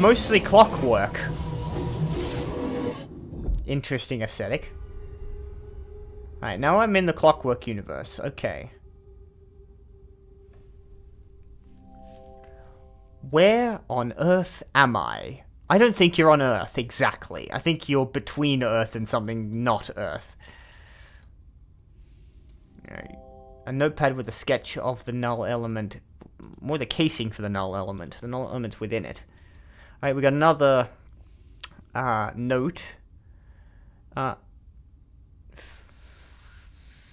mostly clockwork. Interesting aesthetic. Alright, now I'm in the Clockwork universe. Okay. Where on Earth am I? I don't think you're on Earth, exactly. I think you're between Earth and something not Earth. Right. A notepad with a sketch of the null element. More the casing for the null element. The null element's within it. Alright, we got another note.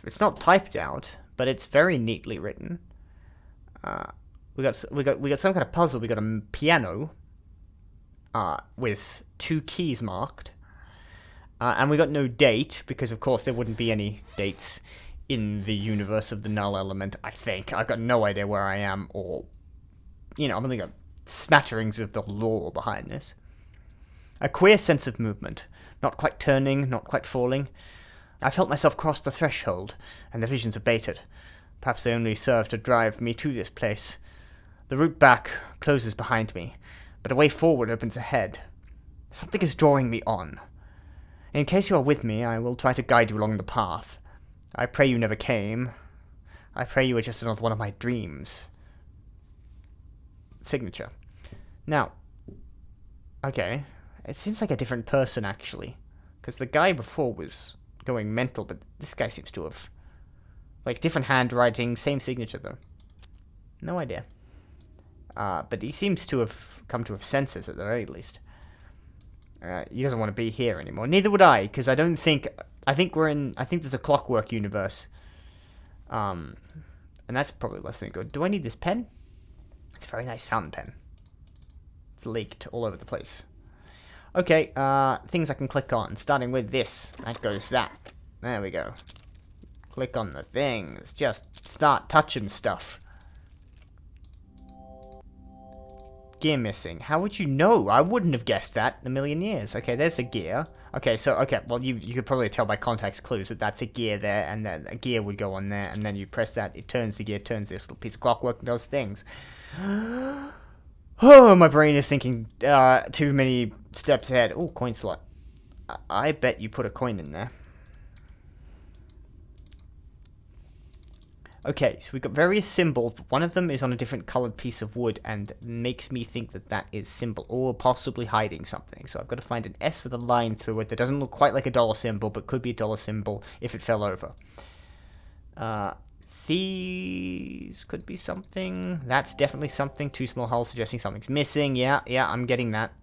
It's not typed out, but it's very neatly written. We got some kind of puzzle. We got a piano with 2 keys marked, and we got no date because, of course, there wouldn't be any dates in the universe of the null element. I think I've got no idea where I am, or I've only got smatterings of the lore behind this. A queer sense of movement, not quite turning, not quite falling. I felt myself cross the threshold, and the visions abated. Perhaps they only served to drive me to this place. The route back closes behind me, but a way forward opens ahead. Something is drawing me on. In case you are with me, I will try to guide you along the path. I pray you never came. I pray you were just another one of my dreams. Signature. Now, okay, it seems like a different person, actually. Because the guy before was going mental, but this guy seems to have, like, different handwriting, same signature though. No idea. But he seems to have come to have senses at the very least. He doesn't want to be here anymore. Neither would I, because I think there's a Clockwork universe. And that's probably less than good. Do I need this pen? It's a very nice fountain pen. It's leaked all over the place. Okay, things I can click on, starting with this. That goes that. There we go. Click on the things. Just start touching stuff. Gear missing. How would you know? I wouldn't have guessed that in a million years. Okay, there's a gear. Okay, well, you could probably tell by context clues that that's a gear there, and then a gear would go on there, and then you press that, it turns the gear, turns this little piece of clockwork, and does things. Oh, my brain is thinking too many steps ahead. Oh, coin slot. I bet you put a coin in there. Okay, so we've got various symbols. One of them is on a different colored piece of wood and makes me think that that is symbol, or possibly hiding something. So I've got to find an S with a line through it that doesn't look quite like a dollar symbol, but could be a dollar symbol if it fell over. These could be something. That's definitely something. 2 small holes suggesting something's missing. Yeah, I'm getting that.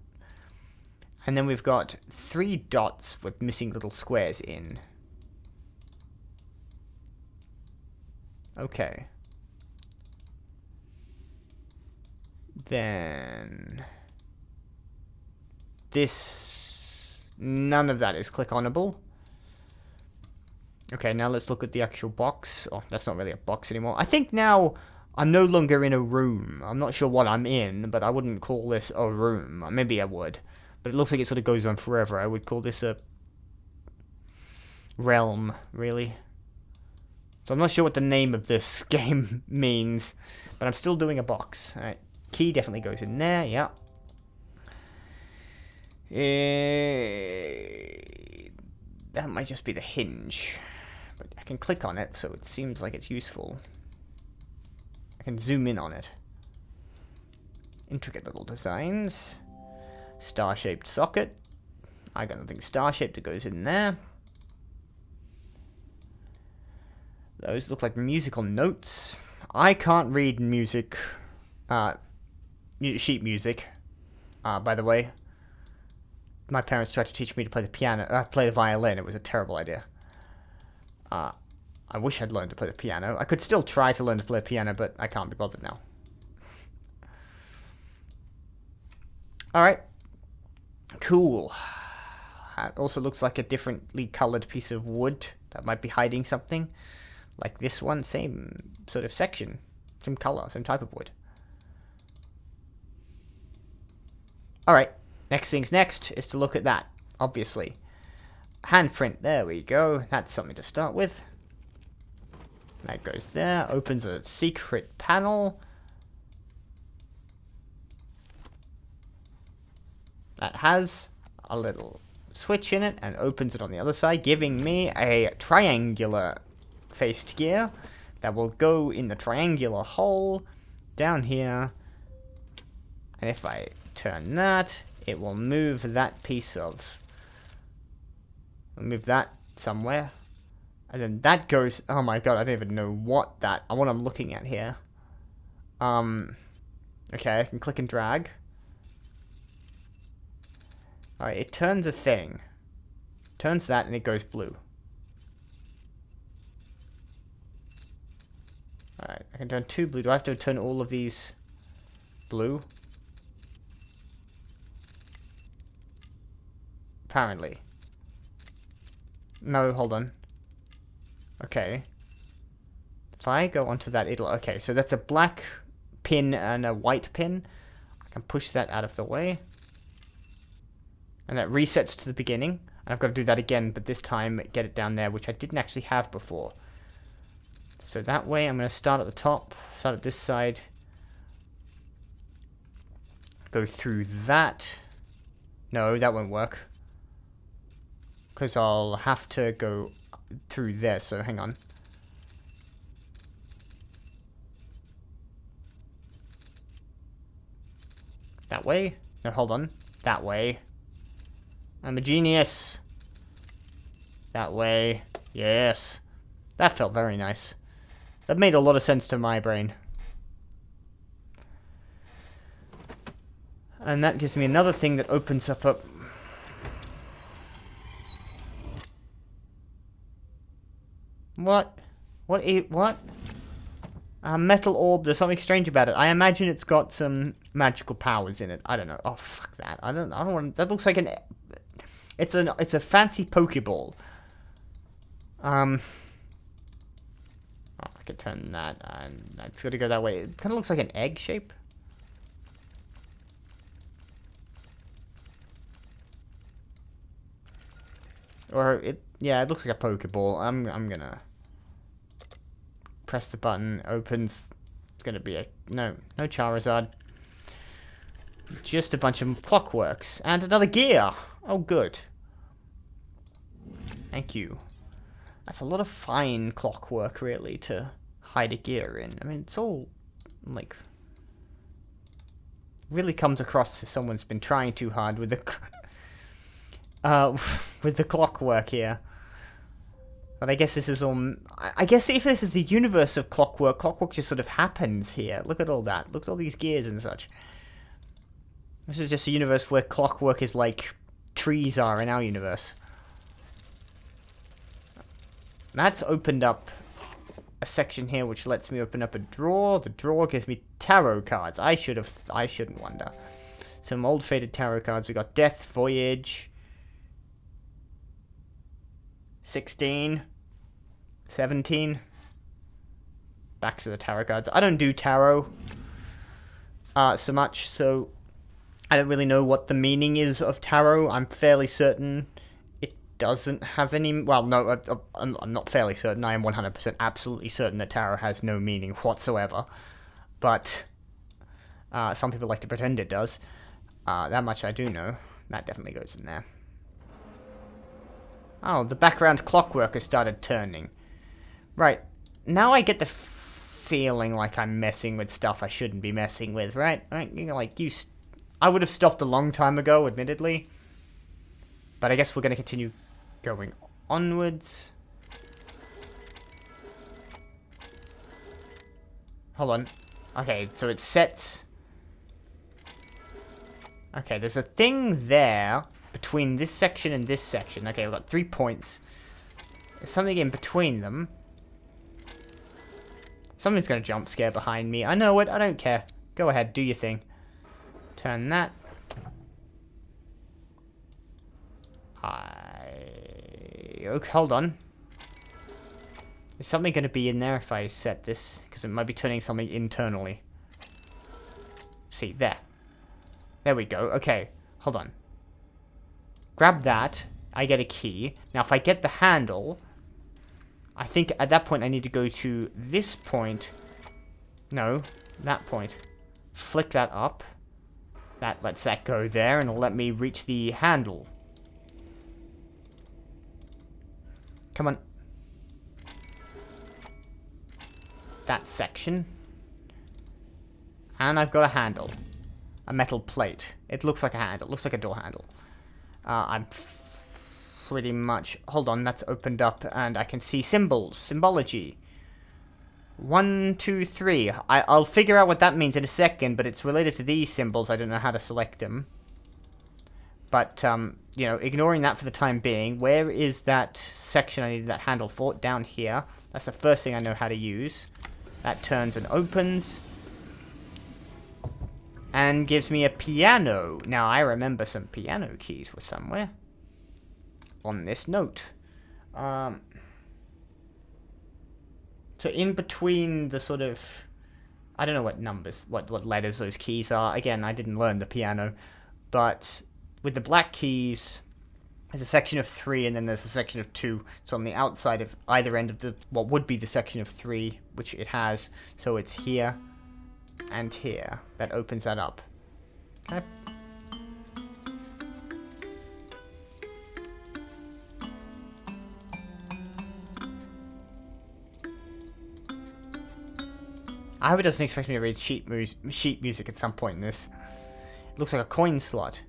And then we've got 3 dots with missing little squares in. Okay. Then this, none of that is click-onable. Okay, now let's look at the actual box. Oh, that's not really a box anymore. I think now I'm no longer in a room. I'm not sure what I'm in, but I wouldn't call this a room. Maybe I would. But it looks like it sort of goes on forever. I would call this a realm, really. So I'm not sure what the name of this game means, but I'm still doing a box. Alright, key definitely goes in there, yeah. That might just be the hinge. But I can click on it, so it seems like it's useful. I can zoom in on it. Intricate little designs. Star-shaped socket. I got nothing star-shaped that goes in there. Those look like musical notes. I can't read music. Sheet music. By the way. My parents tried to teach me to play the piano. Play the violin. It was a terrible idea. I wish I'd learned to play the piano. I could still try to learn to play the piano, but I can't be bothered now. Alright. Cool. That also looks like a differently colored piece of wood. That might be hiding something. Like this one, same sort of section. Same color, same type of wood. Alright, next thing's next is to look at that, obviously. Handprint, there we go. That's something to start with. That goes there, opens a secret panel. that has a little switch in it and opens it on the other side, giving me a triangular faced gear that will go in the triangular hole down here. And if I turn that, it will move that piece of... I'll move that somewhere. And then that goes... Oh my god, I don't even know what I'm looking at here. Okay, I can click and drag. Alright, it turns a thing. Turns that and it goes blue. Alright, I can turn 2 blue. Do I have to turn all of these blue? Apparently. No, hold on. Okay. If I go onto that, it'll... Okay, so that's a black pin and a white pin. I can push that out of the way. And that resets to the beginning. And I've got to do that again, but this time get it down there, which I didn't actually have before. So that way, I'm going to start at the top, start at this side. Go through that. No, that won't work. Because I'll have to go through there, so hang on. That way? No, hold on. That way. I'm a genius. That way. Yes. That felt very nice. That made a lot of sense to my brain. And that gives me another thing that opens up a... What? What? A metal orb. There's something strange about it. I imagine it's got some magical powers in it. I don't know. Oh, fuck that. I don't want... That looks like an... It's a fancy Pokeball. Oh, I could turn that, and it's got to go that way. It kind of looks like an egg shape. Or yeah, it looks like a Pokeball. I'm gonna press the button. Opens. It's gonna be a no Charizard. Just a bunch of Clockworks and another gear. Oh, good. Thank you. That's a lot of fine clockwork, really, to hide a gear in. I mean, it's all, like... Really comes across as someone's been trying too hard with the... with the clockwork here. But I guess this is all... I guess if this is the universe of Clockwork, Clockwork just sort of happens here. Look at all that. Look at all these gears and such. This is just a universe where Clockwork is like trees are in our universe. That's opened up a section here which lets me open up a drawer. The drawer gives me tarot cards. I shouldn't wonder. Some old faded tarot cards. We got Death, Voyage, 16, 17. Backs of the tarot cards. I don't do tarot so much, so I don't really know what the meaning is of tarot. I'm fairly certain it doesn't have any... Well, no, I'm not fairly certain. I am 100% absolutely certain that tarot has no meaning whatsoever. But some people like to pretend it does. That much I do know. That definitely goes in there. Oh, the background Clockwork has started turning. Right. Now I get the feeling like I'm messing with stuff I shouldn't be messing with, right? You know, like, I would have stopped a long time ago, admittedly. But I guess we're going to continue going onwards. Hold on. Okay, so it sets... Okay, there's a thing there between this section and this section. Okay, we've got 3 points. There's something in between them. Something's going to jump scare behind me. I know it. I don't care. Go ahead. Do your thing. Turn that. Okay, hold on. Is something going to be in there if I set this? Because it might be turning something internally. See, there. There we go. Okay, hold on. Grab that. I get a key. Now, if I get the handle, I think at that point I need to go to this point. No, that point. Flick that up. That lets that go there, and it'll let me reach the handle. Come on. That section. And I've got a handle. A metal plate. It looks like a handle. It looks like a door handle. I'm pretty much... Hold on, that's opened up, and I can see symbols. Symbology. 1, 2, 3. I'll figure out what that means in a second, but it's related to these symbols. I don't know how to select them. But, you know, ignoring that for the time being, where is that section I needed that handle for? Down here. That's the first thing I know how to use. That turns and opens. And gives me a piano. Now, I remember some piano keys were somewhere. On this note. So in between the sort of... I don't know what numbers, what letters those keys are. Again, I didn't learn the piano. But with the black keys, there's a section of 3 and then there's a section of 2. So on the outside of either end of the... what would be the section of 3, which it has. So it's here and here. That opens that up. Okay. I hope it doesn't expect me to read sheet music at some point in this. It looks like a coin slot.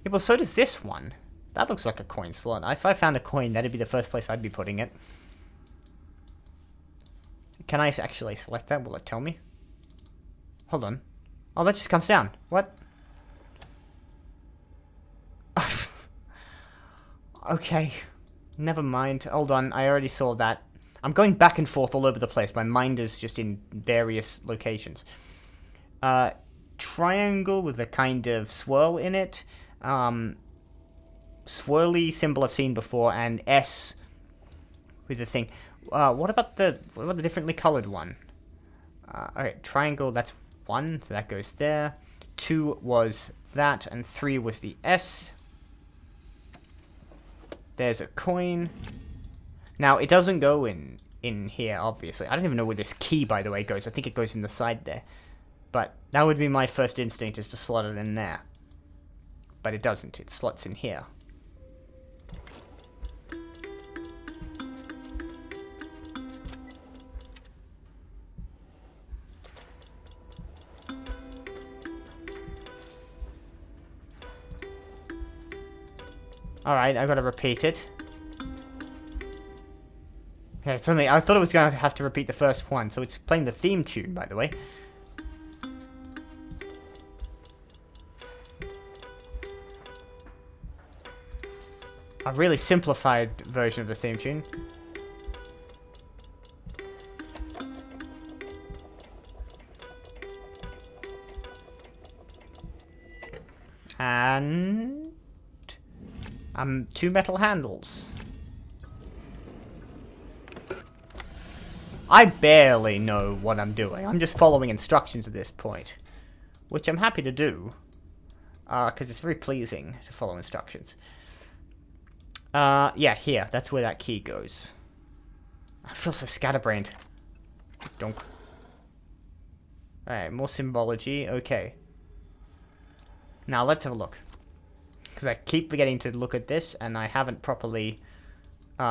Yeah, well, so does this one. That looks like a coin slot. If I found a coin, that'd be the first place I'd be putting it. Can I actually select that? Will it tell me? Hold on. Oh, that just comes down. What? Okay. Never mind. Hold on. I already saw that. I'm going back and forth all over the place. My mind is just in various locations. Triangle with a kind of swirl in it. Swirly symbol I've seen before, and S with the thing. What about the differently colored one? Alright, triangle, that's 1, so that goes there. 2 was that, and 3 was the S. There's a coin. Now, it doesn't go in here, obviously. I don't even know where this key, by the way, goes. I think it goes in the side there. But that would be my first instinct, is to slot it in there. But it doesn't. It slots in here. Alright, I've got to repeat it. Yeah, it's only... I thought it was going to have to repeat the first one, so it's playing the theme tune, by the way. A really simplified version of the theme tune. And... 2 metal handles. I barely know what I'm doing. I'm just following instructions at this point. Which I'm happy to do. Because it's very pleasing to follow instructions. Yeah, here. That's where that key goes. I feel so scatterbrained. Donk. Alright, more symbology. Okay. Now, let's have a look. Because I keep forgetting to look at this, and I haven't properly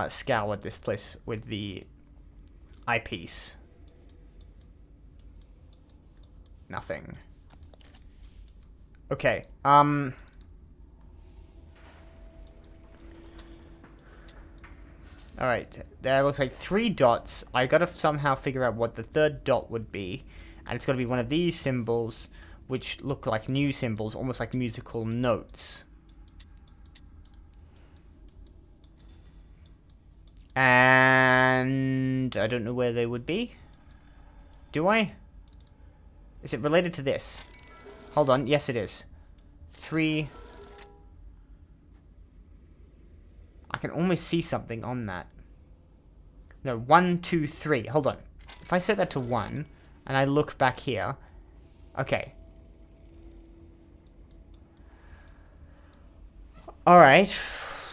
scoured this place with the eyepiece. Nothing. Okay, alright, there looks like 3 dots. I gotta somehow figure out what the 3rd dot would be, and it's gotta be one of these symbols, which look like new symbols, almost like musical notes. And I don't know where they would be. Do I? Is it related to this? Hold on. Yes, it is. 3. I can almost see something on that. No, 1, 2, 3. Hold on. If I set that to 1, and I look back here. Okay. Alright.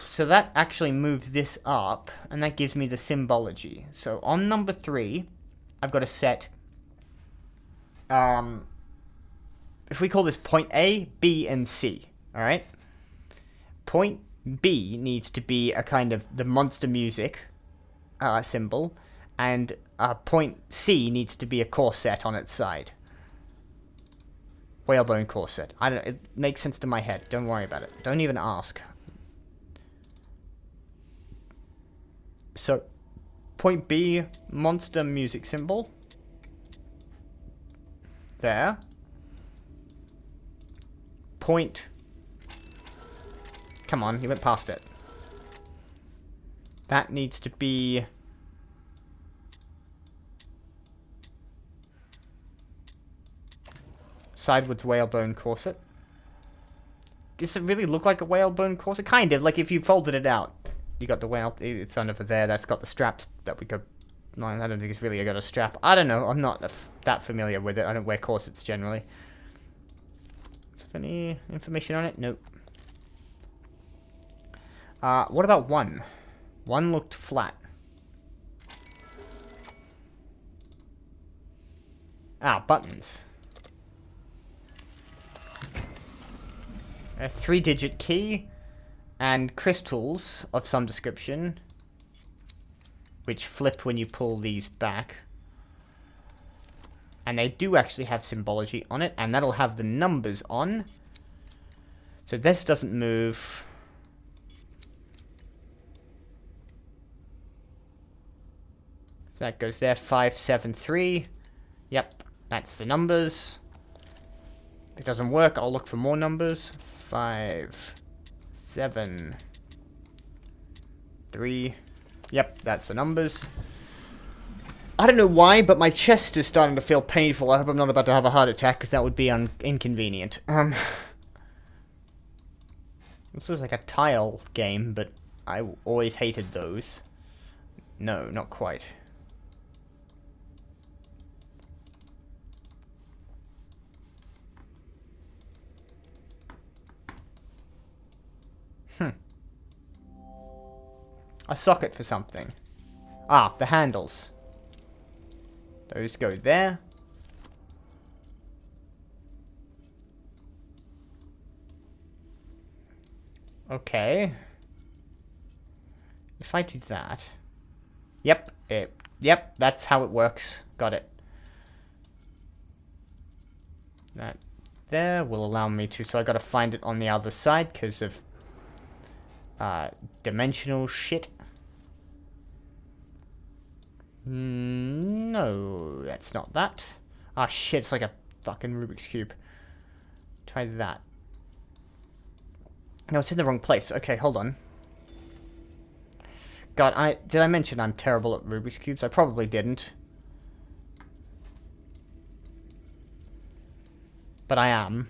So that actually moves this up, and that gives me the symbology. So on number 3, I've got to set if we call this point A, B, and C, all right? Point B needs to be a kind of the monster music symbol, and point C needs to be a corset on its side. Whalebone corset. I don't know, it makes sense to my head. Don't worry about it. Don't even ask. So, point B, monster music symbol. There. Point. Come on, you went past it. That needs to be... sidewards whalebone corset. Does it really look like a whalebone corset? Kind of, like if you folded it out. You got the whale, it's under there, that's got the straps that we could... No, I don't think it's really got a strap. I don't know, I'm not that familiar with it. I don't wear corsets generally. Is there any information on it? Nope. What about 1? 1 looked flat. Ah, buttons. A 3-digit key and crystals of some description, which flip when you pull these back. And they do actually have symbology on it, and that'll have the numbers on. So this doesn't move. So that goes there, 573. Yep, that's the numbers. If it doesn't work, I'll look for more numbers. 5, 7, 3. Yep, that's the numbers. I don't know why, but my chest is starting to feel painful. I hope I'm not about to have a heart attack, because that would be inconvenient. This was like a tile game, but I always hated those. No, not quite. A socket for something. Ah, the handles. Those go there. Okay. If I do that... Yep, yep, that's how it works. Got it. That there will allow me to... So I gotta find it on the other side because of... dimensional shit. No, that's not that. Ah, shit, it's like a fucking Rubik's Cube. Try that. No, it's in the wrong place. Okay, hold on. God, did I mention I'm terrible at Rubik's Cubes? I probably didn't. But I am.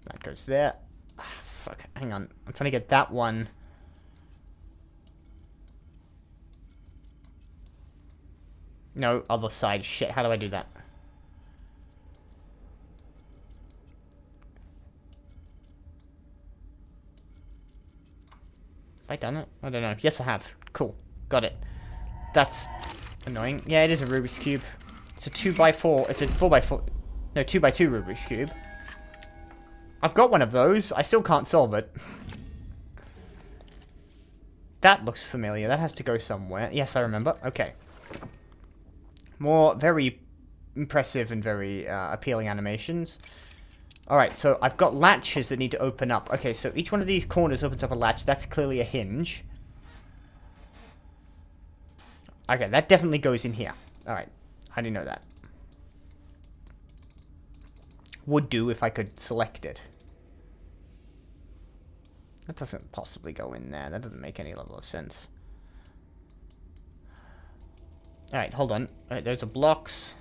That goes there. Ah, fuck, hang on. I'm trying to get that one. No, other side. Shit, how do I do that? Have I done it? I don't know. Yes, I have. Cool. Got it. That's annoying. Yeah, it is a Rubik's Cube. It's a 2x4. It's a 4x4. No, 2x2 Rubik's Cube. I've got one of those. I still can't solve it. That looks familiar. That has to go somewhere. Yes, I remember. Okay. More very impressive and very appealing animations. Alright, so I've got latches that need to open up. Okay, so each one of these corners opens up a latch. That's clearly a hinge. Okay, that definitely goes in here. Alright, how do you know that? Would do if I could select it. That doesn't possibly go in there. That doesn't make any level of sense. Alright, hold on. Alright, those are blocks.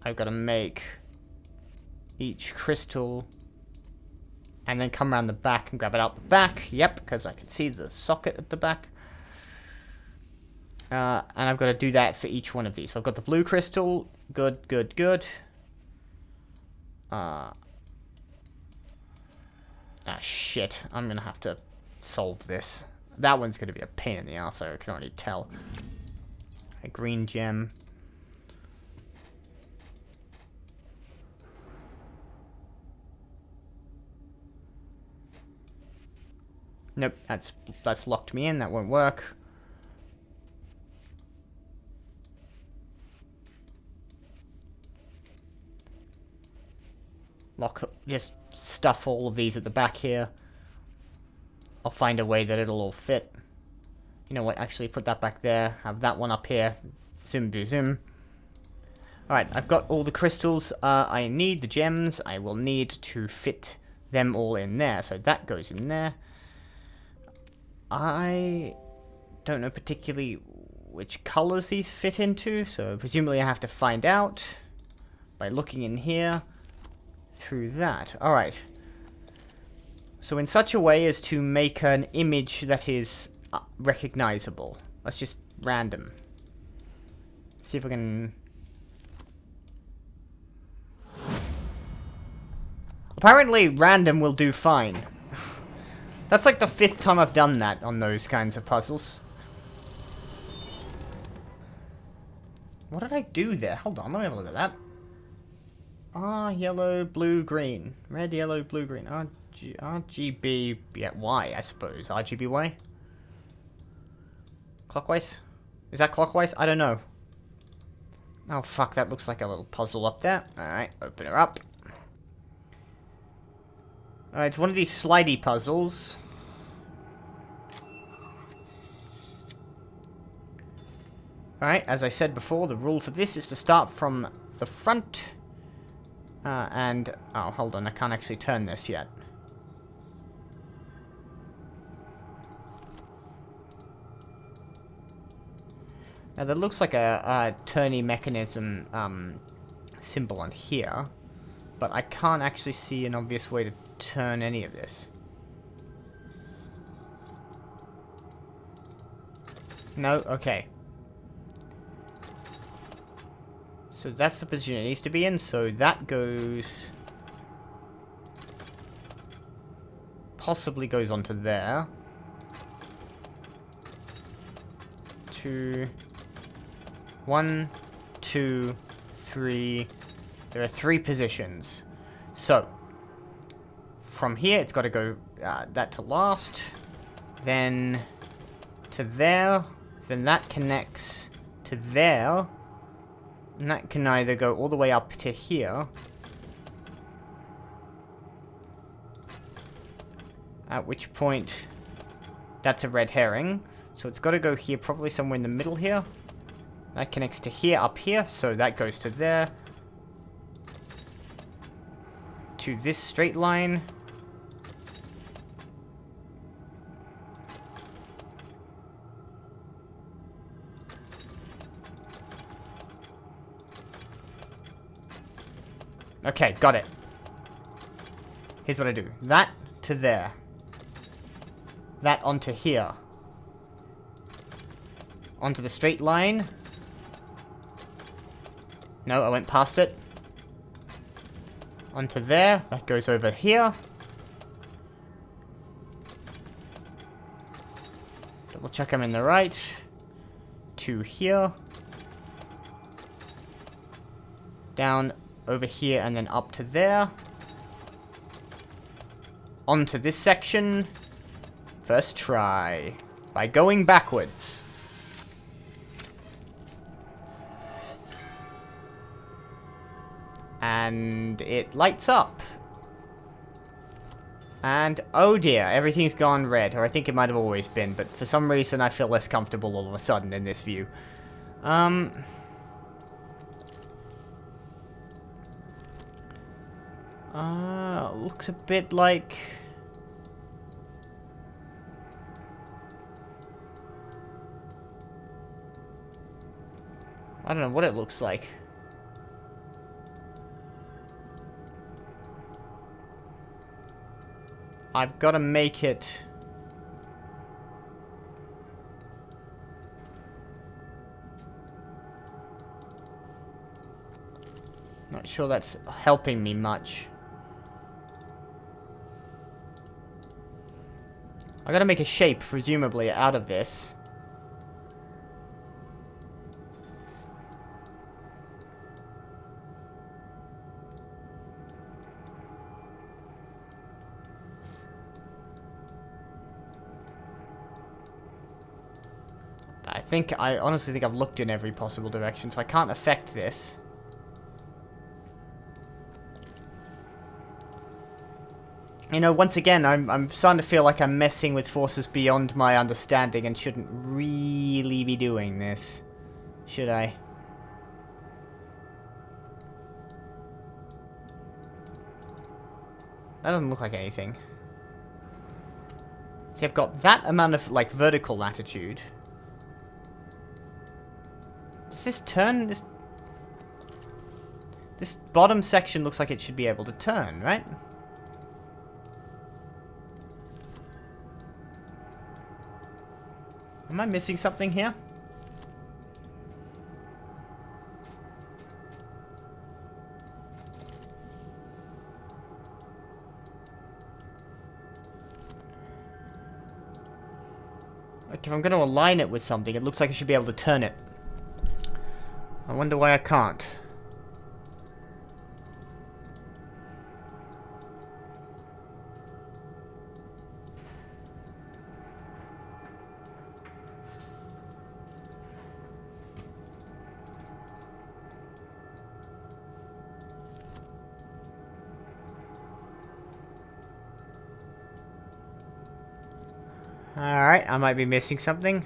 I've got to make each crystal and then come around the back and grab it out the back. Yep, because I can see the socket at the back. And I've got to do that for each one of these. So I've got the blue crystal. Good, good, good. Ah, shit. I'm going to have to solve this. That one's going to be a pain in the ass, I can already tell. A green gem. Nope, that's locked me in. That won't work. Just stuff all of these at the back here. I'll find a way that it'll all fit. You know what, actually put that back there. Have that one up here. Zoom, zoom. Alright, I've got all the crystals I need, the gems. I will need to fit them all in there. So that goes in there. I don't know particularly which colors these fit into, so presumably I have to find out by looking in here through that. Alright. So in such a way as to make an image that is recognizable. Let's just random. See if we can... Apparently random will do fine. That's like the 5th time I've done that on those kinds of puzzles. What did I do there? Hold on, let me have a look at that. Yellow, blue, green. Red, yellow, blue, green. RGB, yeah, Y, I suppose. RGBY? Clockwise? Is that clockwise? I don't know. Oh, fuck, that looks like a little puzzle up there. Alright, open her up. Alright, it's one of these slidey puzzles. Alright, as I said before, the rule for this is to start from the front. Oh, hold on, I can't actually turn this yet. Now, there looks like a turning mechanism symbol on here, but I can't actually see an obvious way to turn any of this. No? Okay. So that's the position it needs to be in, so that goes... possibly goes onto there. 2... 1, 2, 3... There are 3 positions. So, from here, it's got to go that to last, then to there, then that connects to there, and that can either go all the way up to here, at which point, that's a red herring, so it's got to go here, probably somewhere in the middle here. That connects to here, up here, so that goes to there, to this straight line. Okay, got it. Here's what I do. That to there. That onto here. Onto the straight line. No, I went past it. Onto there. That goes over here. Double check I'm in the right. To here. Down over here and then up to there. Onto this section. First try. By going backwards. And it lights up. And, oh dear, everything's gone red. Or I think it might have always been, but for some reason I feel less comfortable all of a sudden in this view. Looks a bit like... I don't know what it looks like. I've got to make it... Not sure that's helping me much. I gotta make a shape, presumably, out of this. I honestly think I've looked in every possible direction, so I can't affect this. You know, once again, I'm starting to feel like I'm messing with forces beyond my understanding and shouldn't really be doing this. Should I? That doesn't look like anything. See, I've got that amount of, like, vertical latitude. Does this turn? This bottom section looks like it should be able to turn, right? Am I missing something here? Like, if I'm going to align it with something, it looks like I should be able to turn it. I wonder why I can't. Alright, I might be missing something.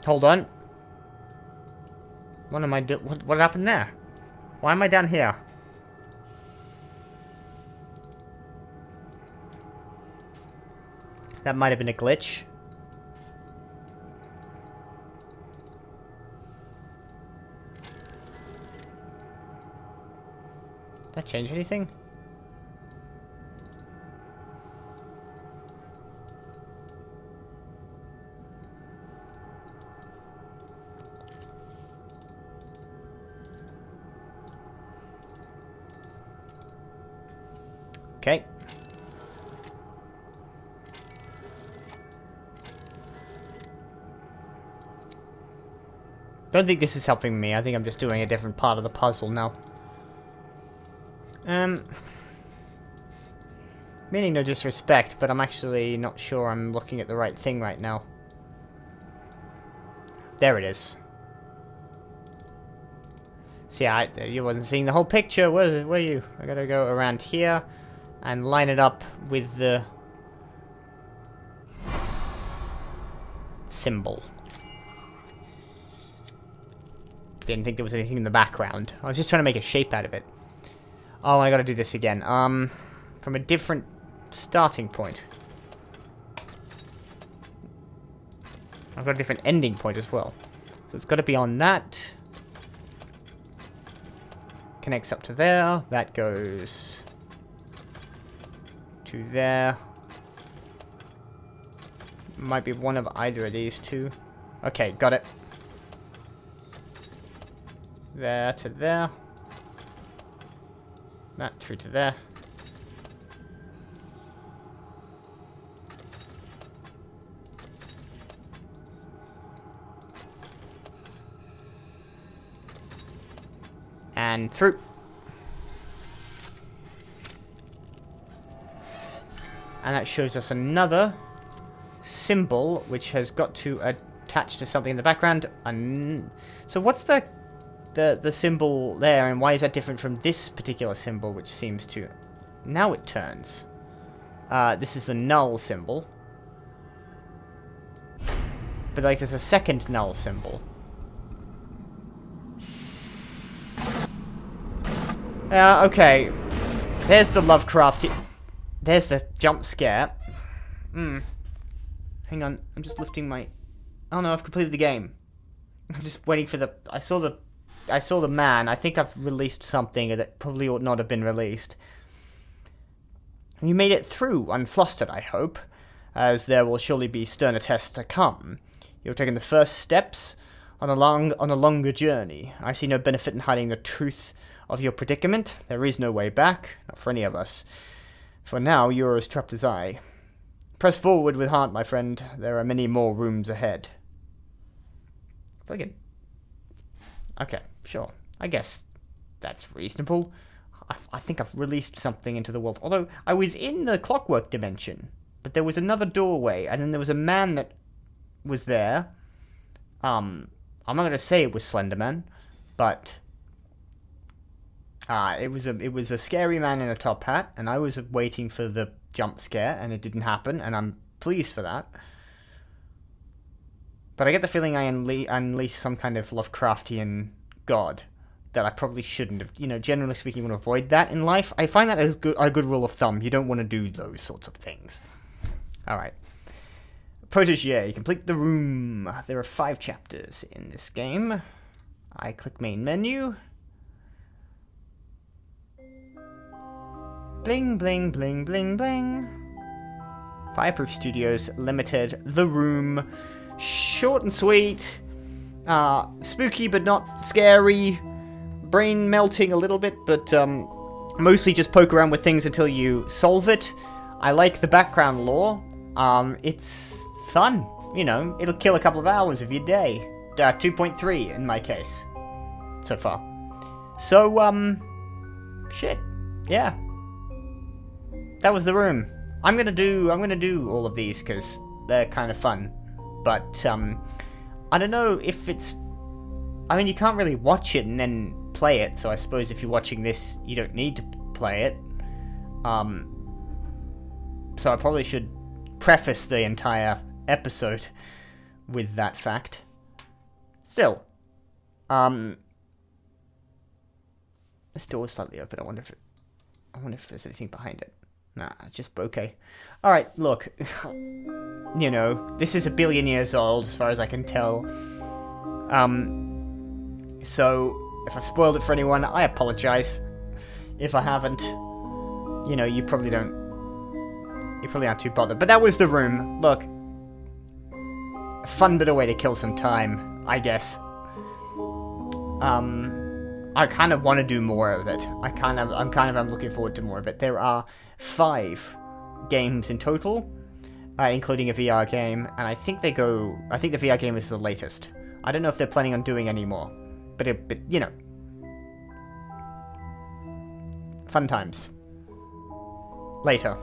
Hold on. What am I doing? What happened there? Why am I down here? That might have been a glitch. Did that change anything? Okay. Don't think this is helping me. I think I'm just doing a different part of the puzzle now. Meaning no disrespect, but I'm actually not sure I'm looking at the right thing right now. There it is. See, you wasn't seeing the whole picture, were you? I gotta go around here and line it up with the symbol. Didn't think there was anything in the background. I was just trying to make a shape out of it. Oh, I gotta do this again. From a different starting point. I've got a different ending point as well. So it's gotta be on that. Connects up to there. That goes to there. Might be one of either of these two. Okay, got it. There to there. That through to there. And through. And that shows us another symbol which has got to attach to something in the background. So what's the symbol there, and why is that different from this particular symbol, which seems to... Now it turns. This is the null symbol. But, like, there's a second null symbol. Okay. There's the Lovecraft... There's the jump scare. Hang on, I'm just lifting my... Oh no, I've completed the game. I'm just waiting for the... I saw the man. I think I've released something that probably ought not have been released. You made it through unflustered, I hope, as there will surely be sterner tests to come. You've taken the first steps on a longer journey. I see no benefit in hiding the truth of your predicament. There is no way back, not for any of us. For now, you're as trapped as I. Press forward with heart, my friend. There are many more rooms ahead. Okay, sure. I guess that's reasonable. I think I've released something into the world. Although, I was in the Clockwork dimension, but there was another doorway, and then there was a man that was there. I'm not going to say it was Slenderman, but it was a scary man in a top hat, and I was waiting for the jump scare, and it didn't happen, and I'm pleased for that. But I get the feeling I unleashed some kind of Lovecraftian god that I probably shouldn't have. Generally speaking, you want to avoid that in life. I find that as a good rule of thumb. You don't want to do those sorts of things. Alright. Protégé. Complete the room. There are 5 chapters in this game. I click main menu. Bling, bling, bling, bling, bling. Fireproof Studios Limited. The Room. Short and sweet. Spooky but not scary. Brain melting a little bit, but mostly just poke around with things until you solve it. I like the background lore. It's fun. It'll kill a couple of hours of your day. 2.3 in my case. So far. So, shit. Yeah. That was The Room. I'm gonna do all of these because they're kind of fun. But, I don't know if it's... I mean, you can't really watch it and then play it, so I suppose if you're watching this, you don't need to play it. So I probably should preface the entire episode with that fact. Still, this door is slightly open. I wonder if there's anything behind it. Nah, it's just bokeh. Alright, look. This is a billion years old, as far as I can tell. So, if I've spoiled it for anyone, I apologize. If I haven't, you probably aren't too bothered. But that was The Room. Look. A fun bit of way to kill some time, I guess. I kind of want to do more of it. I'm looking forward to more of it. There are 5 games in total, including a VR game, and I think the VR game is the latest. I don't know if they're planning on doing any more, but fun times. Later.